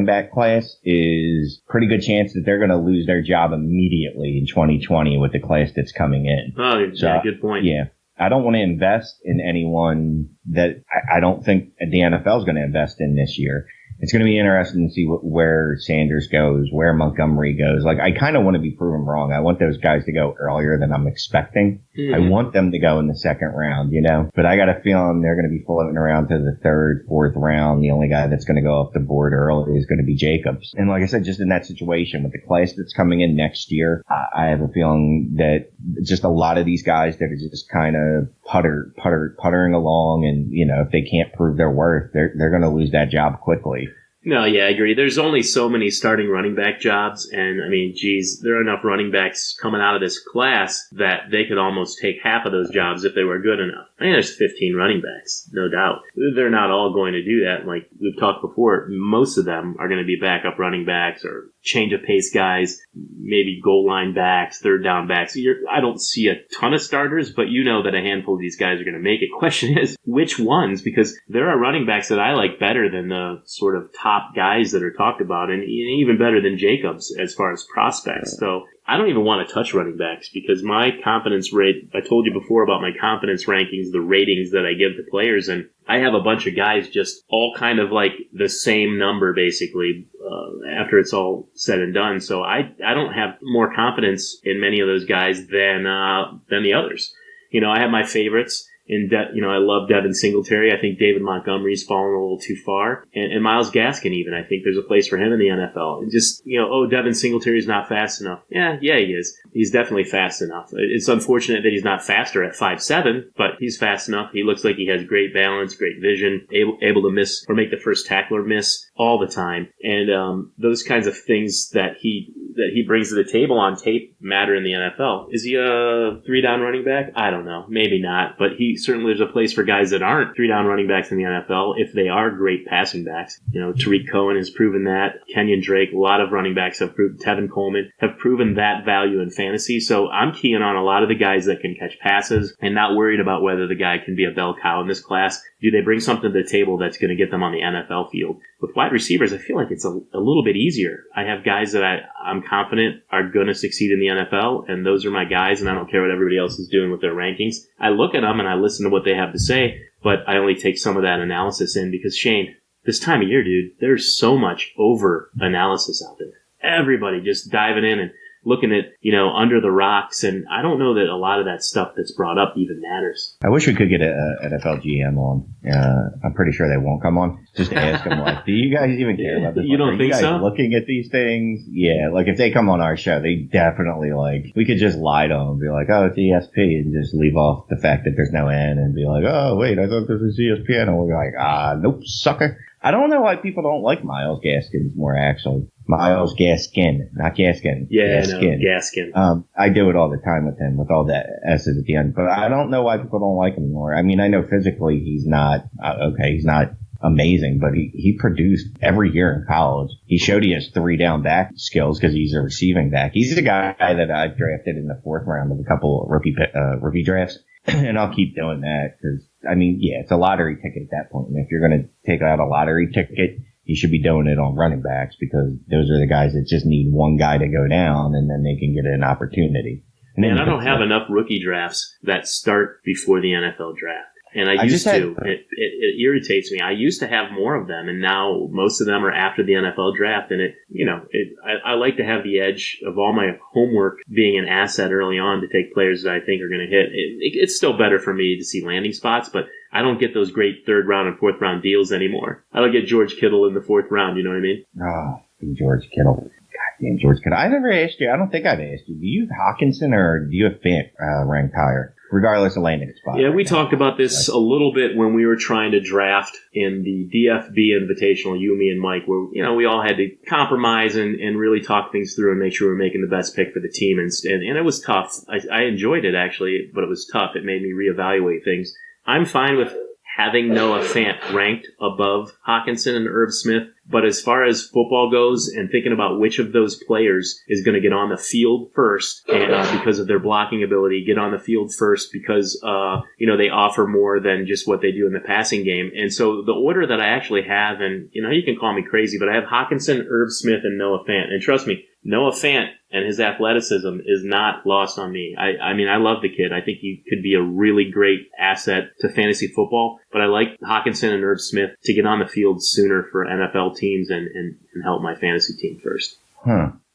back class is pretty good chance that they're going to lose their job immediately in 2020 with the class that's coming in. Oh, yeah, good point. Yeah. I don't want to invest in anyone that I don't think the NFL is going to invest in this year. It's going to be interesting to see where Sanders goes, where Montgomery goes. Like, I kind of want to be proven wrong. I want those guys to go earlier than I'm expecting. Mm-hmm. I want them to go in the second round, but I got a feeling they're going to be floating around to the third, fourth round. The only guy that's going to go off the board early is going to be Jacobs. And like I said, just in that situation with the class that's coming in next year, I have a feeling that just a lot of these guys that are just kind of puttering along, and if they can't prove their worth, they're going to lose that job quickly. No, yeah, I agree. There's only so many starting running back jobs, and I mean, geez, there are enough running backs coming out of this class that they could almost take half of those jobs if they were good enough. I mean, there's 15 running backs, no doubt. They're not all going to do that. Like we've talked before, most of them are going to be backup running backs or change of pace guys, maybe goal line backs, third down backs. I don't see a ton of starters, but that a handful of these guys are going to make it. Question is, which ones? Because there are running backs that I like better than the sort of top guys that are talked about, and even better than Jacobs as far as prospects. So I don't even want to touch running backs because my confidence rate, I told you before about my confidence rankings, the ratings that I give to players, and I have a bunch of guys just all kind of like the same number basically after it's all said and done. So I don't have more confidence in many of those guys than the others. I have my favorites. I love Devin Singletary. I think David Montgomery's fallen a little too far. And Myles Gaskin even. I think there's a place for him in the NFL. And just, Devin Singletary's not fast enough. Yeah, he is. He's definitely fast enough. It's unfortunate that he's not faster at 5'7", but he's fast enough. He looks like he has great balance, great vision, able to miss or make the first tackler miss all the time. And those kinds of things that he brings to the table on tape matter in the NFL. Is he a 3-down running back? I don't know. Maybe not. But certainly there's a place for guys that aren't 3-down running backs in the NFL if they are great passing backs. Tariq Cohen has proven that. Kenyon Drake, a lot of running backs have proven, Tevin Coleman have proven that value in fantasy. So I'm keying on a lot of the guys that can catch passes and not worried about whether the guy can be a bell cow in this class. Do they bring something to the table that's going to get them on the NFL field? With wide receivers, I feel like it's a little bit easier. I have guys that I'm confident are going to succeed in the NFL, and those are my guys, and I don't care what everybody else is doing with their rankings. I look at them and I listen to what they have to say, but I only take some of that analysis in because, Shane, this time of year, dude, there's so much over-analysis out there. Everybody just diving in and looking at, under the rocks, and I don't know that a lot of that stuff that's brought up even matters. I wish we could get an NFL GM on. I'm pretty sure they won't come on. Just to ask them, do you guys even care about this? You don't think so? Looking at these things? Yeah, if they come on our show, they definitely, we could just lie to them and be like, oh, it's ESP, and just leave off the fact that there's no N and be like, oh, wait, I thought this was ESPN. And we're like, nope, sucker. I don't know why people don't like Myles Gaskins more, actually. Myles Gaskin, not Gaskin. Yeah, Gaskin. Gaskin. I do it all the time with him, with all the S's at the end. But I don't know why people don't like him more. I mean, I know physically he's not, he's not amazing, but he produced every year in college. He showed he has 3-down back skills because he's a receiving back. He's the guy that I drafted in the 4th round of a couple of rookie drafts. And I'll keep doing that because, it's a lottery ticket at that point. And if you're going to take out a lottery ticket, you should be doing it on running backs because those are the guys that just need one guy to go down and then they can get an opportunity. And I don't have enough rookie drafts that start before the NFL draft. And I used to. It irritates me. I used to have more of them, and now most of them are after the NFL draft. And I like to have the edge of all my homework being an asset early on to take players that I think are going to hit. It's still better for me to see landing spots, but I don't get those great 3rd round and 4th round deals anymore. I don't get George Kittle in the 4th round. You know what I mean? Oh, George Kittle. Goddamn George Kittle. I never asked you. I don't think I've asked you. Do you have Hawkinson or do you have Fant ranked higher? Regardless of landing spot. Yeah, we talked about this a little bit when we were trying to draft in the DFB Invitational, you, me, and Mike, where, we all had to compromise and really talk things through and make sure we were making the best pick for the team. And it was tough. I enjoyed it, actually, but it was tough. It made me reevaluate things. I'm fine with having Noah Fant ranked above Hawkinson and Irv Smith. But as far as football goes and thinking about which of those players is going to get on the field first and because of their blocking ability, get on the field first because, they offer more than just what they do in the passing game. And so the order that I actually have, and, you can call me crazy, but I have Hawkinson, Irv Smith, and Noah Fant. And trust me, Noah Fant and his athleticism is not lost on me. I love the kid. I think he could be a really great asset to fantasy football, but I like Hawkinson and Irv Smith to get on the field sooner for NFL teams and help my fantasy team first.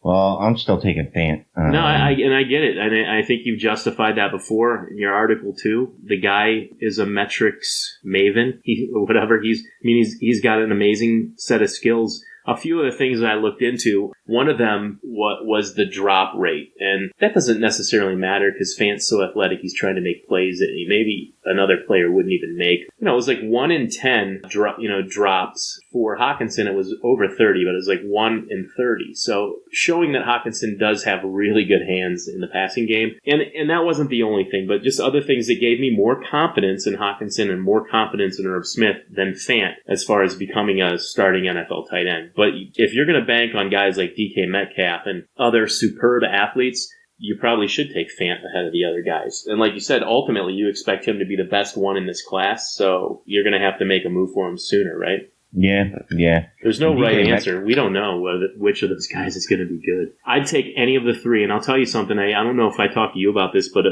Well, I'm still taking Fant. No, I get it. And I think you've justified that before in your article too. The guy is a metrics maven. He's got an amazing set of skills. A few of the things that I looked into, one of them was the drop rate. And that doesn't necessarily matter because Fant's so athletic, he's trying to make plays that maybe another player wouldn't even make. It was like 1 in 10 drops. For Hawkinson, it was over 30, but it was like 1 in 30. So showing that Hawkinson does have really good hands in the passing game. And that wasn't the only thing, but just other things that gave me more confidence in Hawkinson and more confidence in Irv Smith than Fant as far as becoming a starting NFL tight end. But if you're going to bank on guys like DK Metcalf and other superb athletes, you probably should take Fant ahead of the other guys. And like you said, ultimately you expect him to be the best one in this class, so you're going to have to make a move for him sooner, right? Yeah. There's no And right DK answer. We don't know which of those guys is going to be good. I'd take any of the three, and I'll tell you something. I don't know if I talked to you about this, but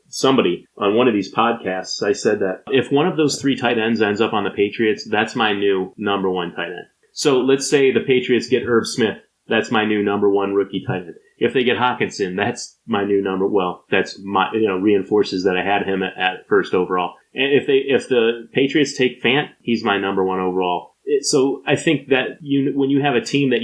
somebody on one of these podcasts, I said that if one of those three tight ends ends up on the Patriots, that's my new number one tight end. So let's say the Patriots get Irv Smith. That's my new number one rookie tight end. If they get Hawkinson, that's my new that's my, reinforces that I had him at first overall. And if the Patriots take Fant, he's my number one overall. So I think that when you have a team that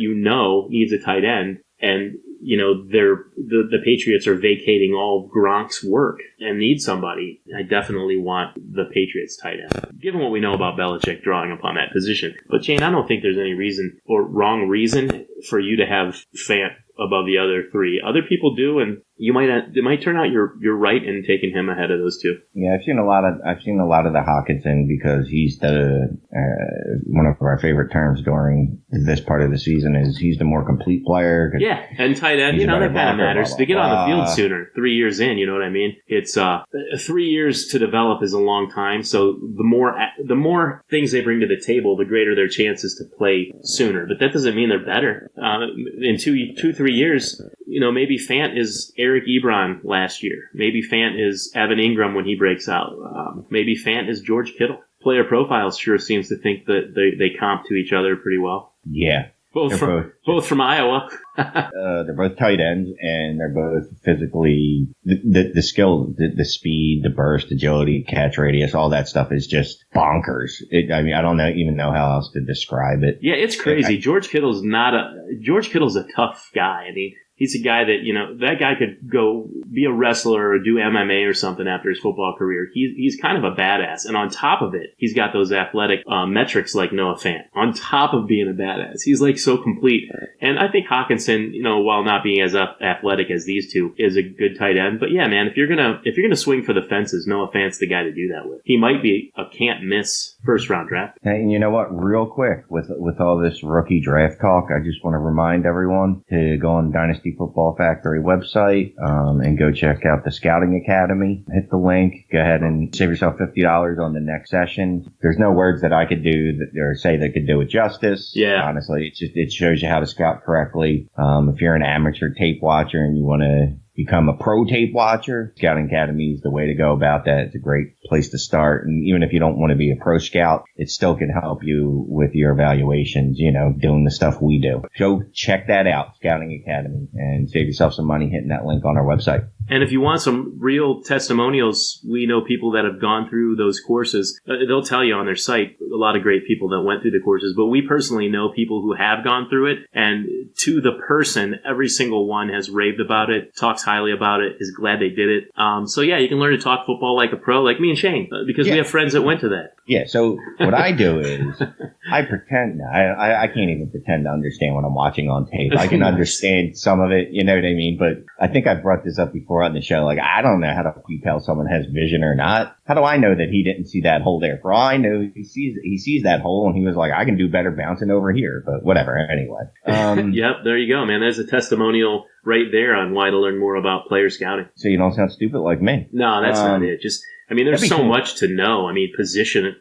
needs a tight end, and the Patriots are vacating all Gronk's work and need somebody, I definitely want the Patriots tight end, given what we know about Belichick drawing upon that position. But Shane, I don't think there's any reason or wrong reason for you to have Fant above the other three. Other people do, and it might turn out you're right in taking him ahead of those two. Yeah, I've seen a lot of the Hawkinson, because he's the one of our favorite terms during this part of the season is he's the more complete player. Yeah, and tight end, that kind of matters. They get on the field sooner, 3 years in. You know what I mean? It's 3 years to develop is a long time. So the more things they bring to the table, the greater their chances to play sooner. But that doesn't mean they're better. In 2-3 years, maybe Fant is Eric Ebron last year. Maybe Fant is Evan Ingram when he breaks out. Maybe Fant is George Kittle. Player Profiles sure seems to think that they comp to each other pretty well. Yeah. Both from Iowa. They're both tight ends, and they're both physically the skill, the speed, the burst, agility, catch radius, all that stuff is just bonkers. I don't even know how else to describe it. Yeah, it's crazy. George Kittle's a tough guy. I mean, he's a guy that, that guy could go be a wrestler or do MMA or something after his football career. He's kind of a badass. And on top of it, he's got those athletic metrics like Noah Fant. On top of being a badass, he's like so complete. And I think Hawkinson, while not being as athletic as these two, is a good tight end. But yeah, man, if you're gonna swing for the fences, Noah Fant's the guy to do that with. He might be a can't miss first round draft. And you know what? Real quick, with all this rookie draft talk, I just want to remind everyone to go on Dynasty Football Factory website and go check out the Scouting Academy. Hit the link. Go ahead and save yourself $50 on the next session. There's no words that I could do or say that could do it justice. Yeah. Honestly, it shows you how to scout correctly. If you're an amateur tape watcher and you want to become a pro tape watcher, Scouting Academy is the way to go about that. It's a great place to start. And even if you don't want to be a pro scout, it still can help you with your evaluations, doing the stuff we do. So check that out, Scouting Academy, and save yourself some money hitting that link on our website. And if you want some real testimonials, we know people that have gone through those courses. They'll tell you on their site a lot of great people that went through the courses, but we personally know people who have gone through it, and to the person, every single one has raved about it, talks highly about it, is glad they did it. So yeah, you can learn to talk football like a pro, like me and Shane, because we have friends that went to that. Yeah, so what I do is I pretend, I can't even pretend to understand what I'm watching on tape. I can understand some of it, you know what I mean? But I think I brought this up before on the show. Like, I don't know how to tell someone has vision or not. How do I know that he didn't see that hole there? For all I know, he sees that hole and he was like, I can do better bouncing over here. But whatever, anyway. Yep, there you go, man. There's a testimonial right there on why to learn more about player scouting. So you don't sound stupid like me. No, that's not it. There's so much to know. I mean, position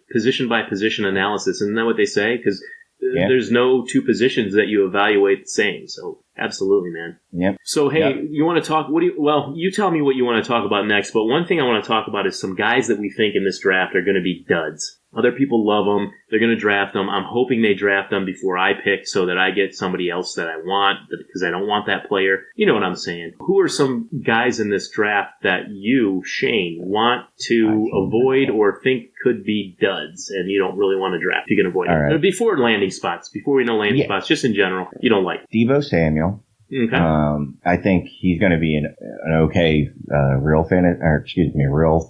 by position analysis. Isn't that what they say? Because there's no two positions that you evaluate the same. So absolutely, man. Yep. So, hey, you want to talk? You tell me what you want to talk about next. But one thing I want to talk about is some guys that we think in this draft are going to be duds. Other people love them. They're going to draft them. I'm hoping they draft them before I pick so that I get somebody else that I want, because I don't want that player. You know what I'm saying? Who are some guys in this draft that you, Shane, want to avoid or think could be duds and you don't really want to draft? You can avoid them. Right. Before landing spots, before we know landing spots, just in general, you don't like. Deebo Samuel. Okay. I think he's going to be an okay real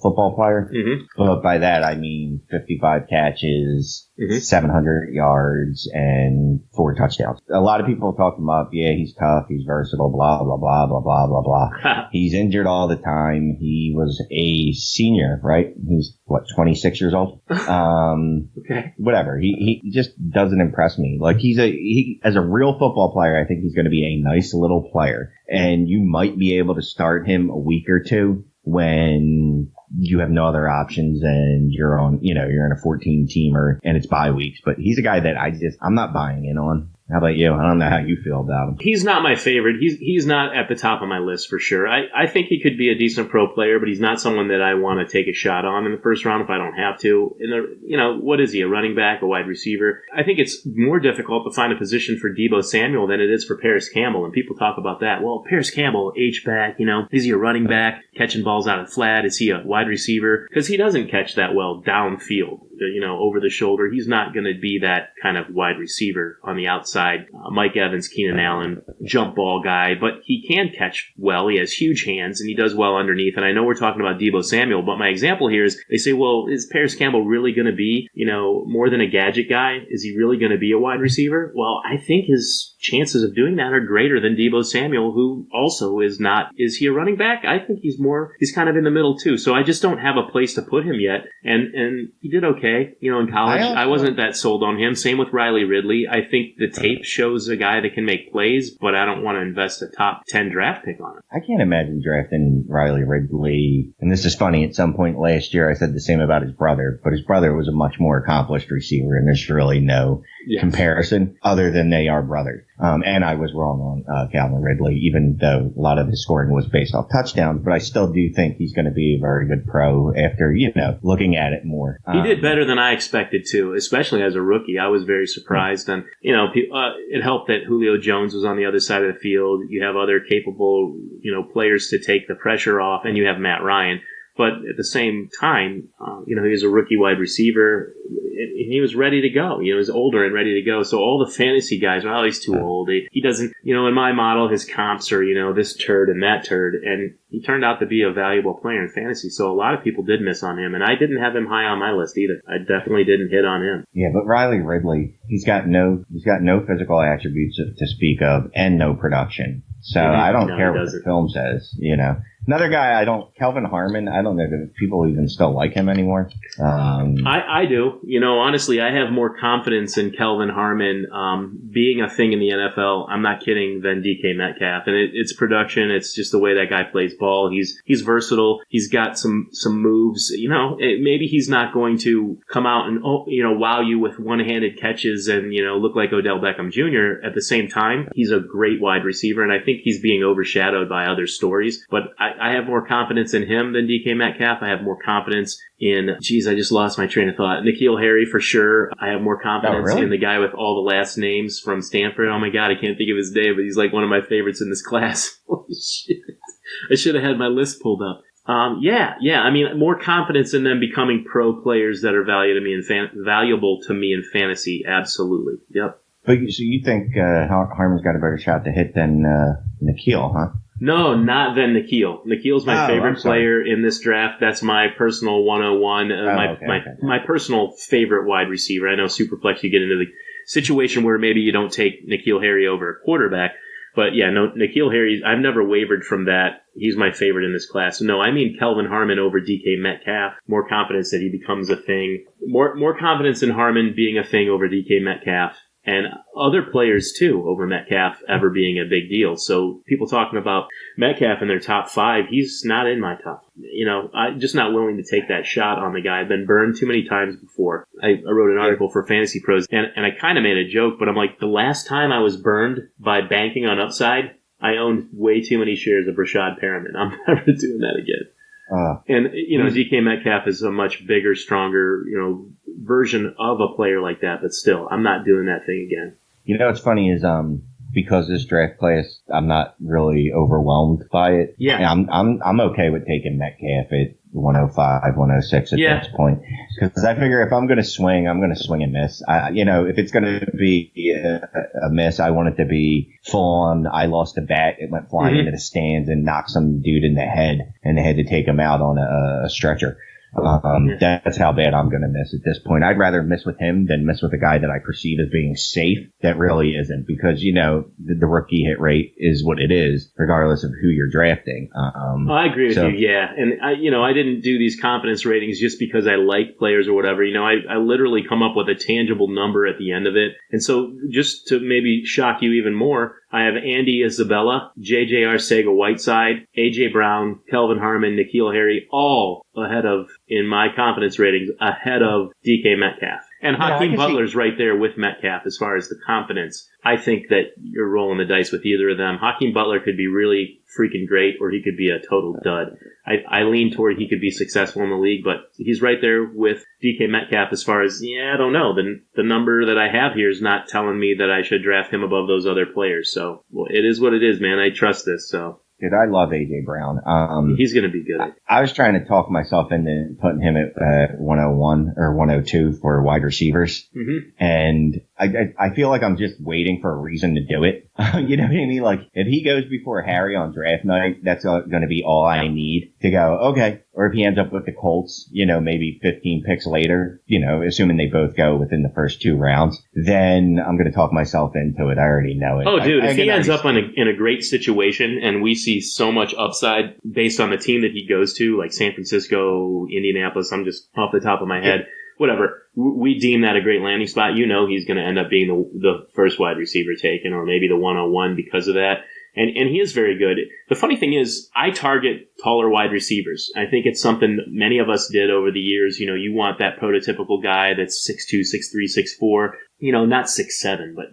football player. Mm-hmm. But by that I mean 55 catches, 700 yards, and 4 touchdowns. A lot of people talk him up. Yeah, he's tough. He's versatile. Blah blah blah blah blah blah blah. He's injured all the time. He was a senior, right? He's 26 years old. Okay. Whatever. He just doesn't impress me. Like as a real football player, I think he's going to be a nice little player, and you might be able to start him a week or two when you have no other options and you're in a 14 teamer and it's bye weeks. But he's a guy that I'm not buying in on. How about you? I don't know how you feel about him. He's not my favorite. He's not at the top of my list for sure. I think he could be a decent pro player, but he's not someone that I want to take a shot on in the first round if I don't have to. What is he, a running back, a wide receiver? I think it's more difficult to find a position for Deebo Samuel than it is for Paris Campbell, and people talk about that. Well, Paris Campbell, H-back, is he a running back, catching balls out of flat? Is he a wide receiver? Because he doesn't catch that well downfield, over the shoulder. He's not going to be that kind of wide receiver on the outside. Mike Evans, Keenan Allen, jump ball guy, but he can catch well. He has huge hands, and he does well underneath. And I know we're talking about Deebo Samuel, but my example here is they say, well, is Paris Campbell really going to be, more than a gadget guy? Is he really going to be a wide receiver? Well, I think his chances of doing that are greater than Deebo Samuel, who also is not. Is he a running back? I think he's kind of in the middle too. So I just don't have a place to put him yet. And he did okay, in college. I wasn't that sold on him. Same with Riley Ridley. I think the tape shows a guy that can make plays, but I don't want to invest a top 10 draft pick on him. I can't imagine drafting Riley Ridley. And this is funny. At some point last year, I said the same about his brother, but his brother was a much more accomplished receiver, and there's really no comparison other than they are brothers. And I was wrong on Calvin Ridley, even though a lot of his scoring was based off touchdowns, but I still do think he's going to be a very good pro after, looking at it more. He did better than I expected to, especially as a rookie. I was very surprised. And, it helped that Julio Jones was on the other side of the field. You have other capable, players to take the pressure off, and you have Matt Ryan. But at the same time, he was a rookie wide receiver. He was ready to go. He was older and ready to go. So all the fantasy guys, he's too old. He doesn't, in my model, his comps are, this turd and that turd. And he turned out to be a valuable player in fantasy. So a lot of people did miss on him. And I didn't have him high on my list either. I definitely didn't hit on him. Yeah, but Riley Ridley, he's got no physical attributes to speak of and no production. So I don't care what the film says, Another guy Kelvin Harmon, I don't know if people even still like him anymore. I do. Honestly, I have more confidence in Kelvin Harmon being a thing in the NFL. I'm not kidding, than DK Metcalf. And it's production. It's just the way that guy plays ball. He's versatile. He's got some moves. Maybe he's not going to come out and, wow you with one-handed catches and, look like Odell Beckham Jr. At the same time, he's a great wide receiver, and I think he's being overshadowed by other stories. But I have more confidence in him than DK Metcalf. I have more confidence in, I just lost my train of thought. N'Keal Harry for sure. I have more confidence in the guy with all the last names from Stanford. Oh my God, I can't think of his name, but he's like one of my favorites in this class. Holy shit. I should have had my list pulled up. More confidence in them becoming pro players that are valuable to me in fantasy. Absolutely. Yep. But so you think Harmon's got a better shot to hit than N'Keal, huh? No, not than N'Keal. N'Keal's my favorite player in this draft. That's my personal 101. My personal favorite wide receiver. I know Superflex, you get into the situation where maybe you don't take N'Keal Harry over a quarterback. But yeah, no, N'Keal Harry, I've never wavered from that. He's my favorite in this class. No, I mean Kelvin Harmon over DK Metcalf. More confidence that he becomes a thing. More confidence in Harmon being a thing over DK Metcalf. And other players, too, over Metcalf ever being a big deal. So people talking about Metcalf in their top 5, he's not in my top. I'm just not willing to take that shot on the guy. I've been burned too many times before. I wrote an article for Fantasy Pros, and I kind of made a joke, but I'm like, the last time I was burned by banking on upside, I owned way too many shares of Rashad Perriman. I'm never doing that again. And DK Metcalf is a much bigger, stronger, version of a player like that, but still, I'm not doing that thing again. What's funny is because this draft class, I'm not really overwhelmed by it. Yeah, I'm okay with taking Metcalf at 105, 106 at this point, because I figure if I'm going to swing, I'm going to swing and miss. If it's going to be a miss, I want it to be full on. I lost a bat, it went flying into the stands and knocked some dude in the head, and they had to take him out on a stretcher. That's how bad I'm going to miss at this point. I'd rather miss with him than miss with a guy that I perceive as being safe that really isn't, because, the rookie hit rate is what it is, regardless of who you're drafting. I agree with you. Yeah. And I didn't do these confidence ratings just because I like players or whatever. I literally come up with a tangible number at the end of it. And so just to maybe shock you even more, I have Andy Isabella, JJ Arcega-Whiteside, AJ Brown, Kelvin Harmon, N'Keal Harry, all ahead of, in my confidence ratings, ahead of DK Metcalf. And Hakeem Butler's right there with Metcalf as far as the confidence. I think that you're rolling the dice with either of them. Hakeem Butler could be really freaking great, or he could be a total dud. I lean toward he could be successful in the league, but he's right there with DK Metcalf as far as, I don't know. The number that I have here is not telling me that I should draft him above those other players. So it is what it is, man. I trust this, so. Dude, I love AJ Brown. He's going to be good. I was trying to talk myself into putting him at 101 or 102 for wide receivers. Mm-hmm. And I feel like I'm just waiting for a reason to do it. You know what I mean? Like, if he goes before Harry on draft night, that's going to be all I need to go, okay. Or if he ends up with the Colts, maybe 15 picks later, assuming they both go within the first 2 rounds, then I'm going to talk myself into it. I already know it. Oh, dude, if he ends up in a great situation and we see so much upside based on the team that he goes to, like San Francisco, Indianapolis, I'm just off the top of my head, whatever, we deem that a great landing spot. He's going to end up being the first wide receiver taken, or maybe the 101 because of that. And he is very good. The funny thing is, I target taller wide receivers. I think it's something many of us did over the years. You want that prototypical guy that's 6'2", 6'3", 6'4", not 6'7", but,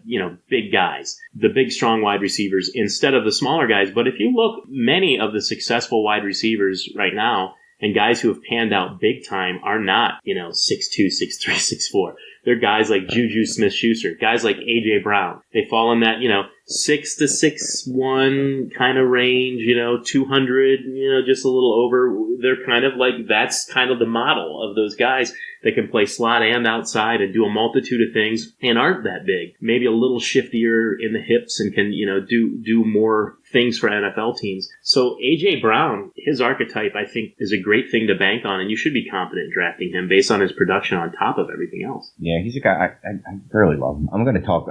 big guys. The big, strong wide receivers instead of the smaller guys. But if you look, many of the successful wide receivers right now and guys who have panned out big time are not, 6'2", 6'3", 6'4". They're guys like Juju Smith-Schuster, guys like AJ Brown. They fall in that, 6 to 6'1" kind of range, 200, just a little over. They're kind of like, that's kind of the model of those guys that can play slot and outside and do a multitude of things and aren't that big. Maybe a little shiftier in the hips and can, do more things for NFL teams. So AJ Brown, his archetype, I think, is a great thing to bank on, and you should be confident drafting him based on his production on top of everything else. Yeah, he's a guy I really love him. I'm going to talk.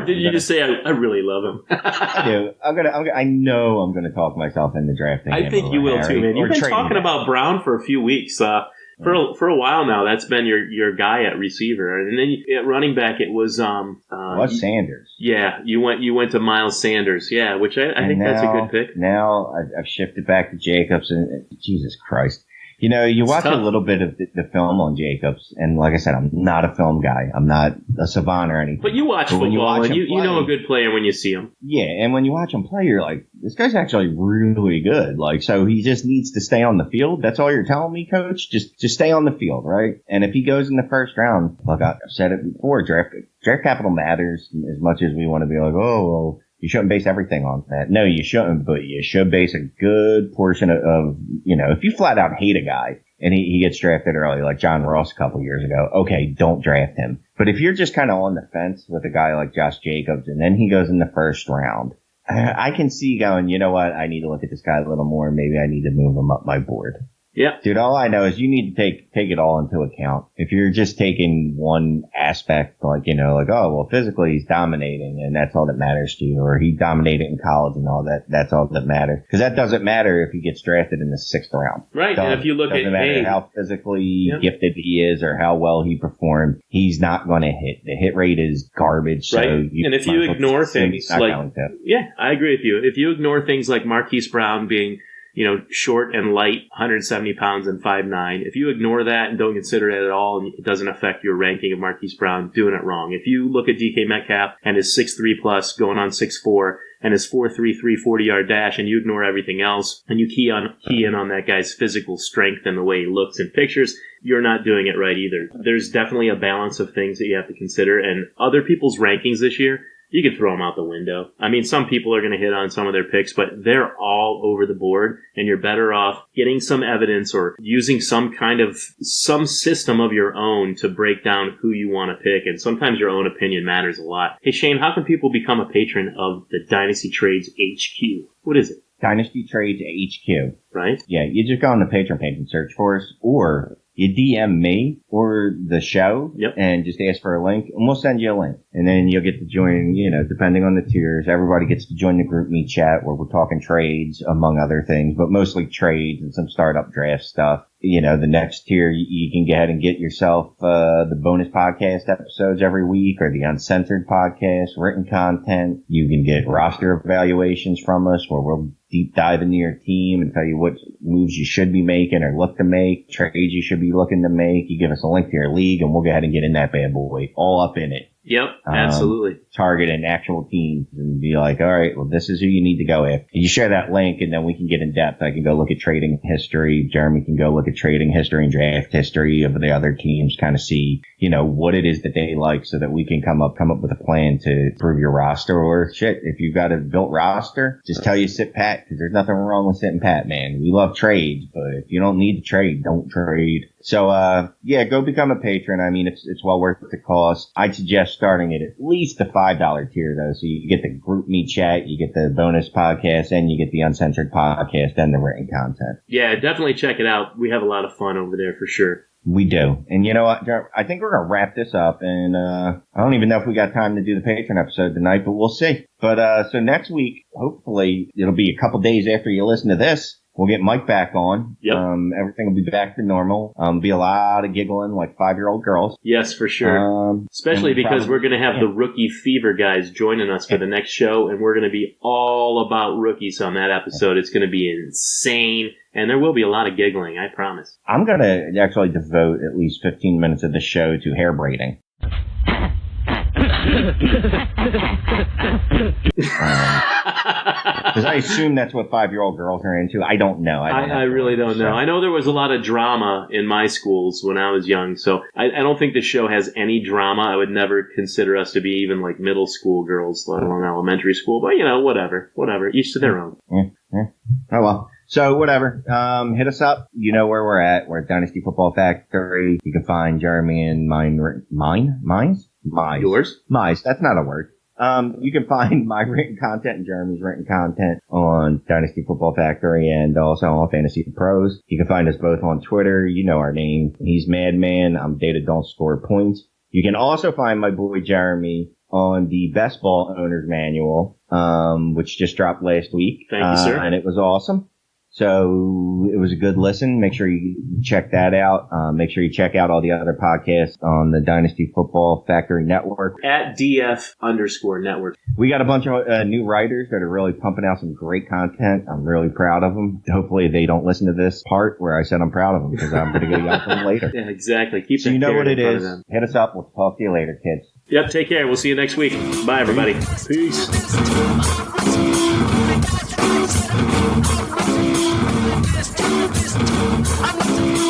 Did you just say I really love him? I do. I know I'm going to talk myself into drafting him. I think you will Harry, too, man. You've been talking about Brown for a few weeks. For a while now, that's been your guy at receiver, and then at running back it was Sanders. Yeah, you went to Miles Sanders. Yeah, which I think that's a good pick. Now I've shifted back to Jacobs, and Jesus Christ. You watch a little bit of the film on Jacobs, and like I said, I'm not a film guy. I'm not a savant or anything. But you watch football, and you know a good player when you see him. Yeah, and when you watch him play, you're like, this guy's actually really good. Like, so he just needs to stay on the field. That's all you're telling me, Coach? Just stay on the field, right? And if he goes in the first round, look, I've said it before, draft capital matters as much as we want to be like, oh, well, you shouldn't base everything on that. No, you shouldn't, but you should base a good portion of if you flat out hate a guy and he gets drafted early, like John Ross a couple years ago, okay, don't draft him. But if you're just kind of on the fence with a guy like Josh Jacobs and then he goes in the first round, I can see going, you know what, I need to look at this guy a little more. Maybe I need to move him up my board. Yeah. Dude, all I know is you need to take it all into account. If you're just taking one aspect, like, oh, well, physically he's dominating and that's all that matters to you, or he dominated in college and all that, that's all that matters. Because that doesn't matter if he gets drafted in the 6th round. Right. And if you look doesn't matter how physically gifted he is or how well he performed, he's not going to hit. The hit rate is garbage. So right. And if you ignore things like, I agree with you. If you ignore things like Marquise Brown being, short and light, 170 pounds and 5'9". If you ignore that and don't consider it at all, and it doesn't affect your ranking of Marquise Brown, doing it wrong. If you look at DK Metcalf and his 6'3 plus going on 6'4 and his 4.33 40-yard dash, and you ignore everything else, and you key in on that guy's physical strength and the way he looks in pictures, you're not doing it right either. There's definitely a balance of things that you have to consider, and other people's rankings this year, you could throw them out the window. I mean, some people are going to hit on some of their picks, but they're all over the board, and you're better off getting some evidence or using some system of your own to break down who you want to pick, and sometimes your own opinion matters a lot. Hey, Shane, how can people become a patron of the Dynasty Trades HQ? What is it? Dynasty Trades HQ. Right? Yeah, you just go on the Patreon page and search for us, or you DM me or the show and just ask for a link, and we'll send you a link. And then you'll get to join, depending on the tiers, everybody gets to join the group meet chat where we're talking trades, among other things, but mostly trades and some startup draft stuff. the next tier, you can go ahead and get yourself the bonus podcast episodes every week, or the uncensored podcast, written content. You can get roster evaluations from us, where we'll deep dive into your team and tell you what moves you should be making or look to make, trades you should be looking to make. You give us a link to your league, and we'll go ahead and get in that bad boy, all up in it. Yep, absolutely. Target an actual team and be like, all right, well, this is who you need to go after. You share that link, and then we can get in depth. I can go look at trading history. Jeremy can go look at trading history and draft history of the other teams, kind of see, what it is that they like, so that we can come up with a plan to improve your roster. Or shit, if you've got a built roster, just tell you sit pat, because there's nothing wrong with sitting pat, man. We love trades, but if you don't need to trade, don't trade. So, go become a patron. I mean, it's well worth the cost. I'd suggest starting at least the $5 tier, though. So you get the group me chat, you get the bonus podcast, and you get the uncensored podcast and the written content. Yeah, definitely check it out. We have a lot of fun over there for sure. We do. And you know what? I think we're going to wrap this up. And I don't even know if we got time to do the patron episode tonight, but we'll see. But so next week, hopefully, it'll be a couple days after you listen to this. We'll get Mike back on. Yep. Everything will be back to normal. Be a lot of giggling like 5-year-old girls. Yes, for sure. Especially because we're going to have the Rookie Fever guys joining us for the next show, and we're going to be all about rookies on that episode. It's going to be insane, and there will be a lot of giggling, I promise. I'm going to actually devote at least 15 minutes of the show to hair braiding. Because I assume that's what 5-year-old girls are into. I don't know. I really don't know. I know there was a lot of drama in my schools when I was young, so I don't think the show has any drama. I would never consider us to be even like middle school girls, let alone elementary school. But, whatever. Each to their own. Oh, well. So, whatever. Hit us up. You know where we're at. We're at Dynasty Football Factory. You can find Jeremy and Mine's? Yours? Mize. That's not a word. You can find my written content and Jeremy's written content on Dynasty Football Factory and also on Fantasy Pros. You can find us both on Twitter. You know our name. He's Madman. I'm Data Don't Score Points. You can also find my boy Jeremy on the Best Ball Owner's Manual, which just dropped last week. Thank you, sir. And it was awesome. So it was a good listen. Make sure you check that out. Make sure you check out all the other podcasts on the Dynasty Football Factory Network. At DF_network. We got a bunch of new writers that are really pumping out some great content. I'm really proud of them. Hopefully they don't listen to this part where I said I'm proud of them, because I'm going to go yell for them later. Yeah, exactly. Keep so you know what it is. Hit us up. We'll talk to you later, kids. Yep, take care. We'll see you next week. Bye, everybody. Peace. I'm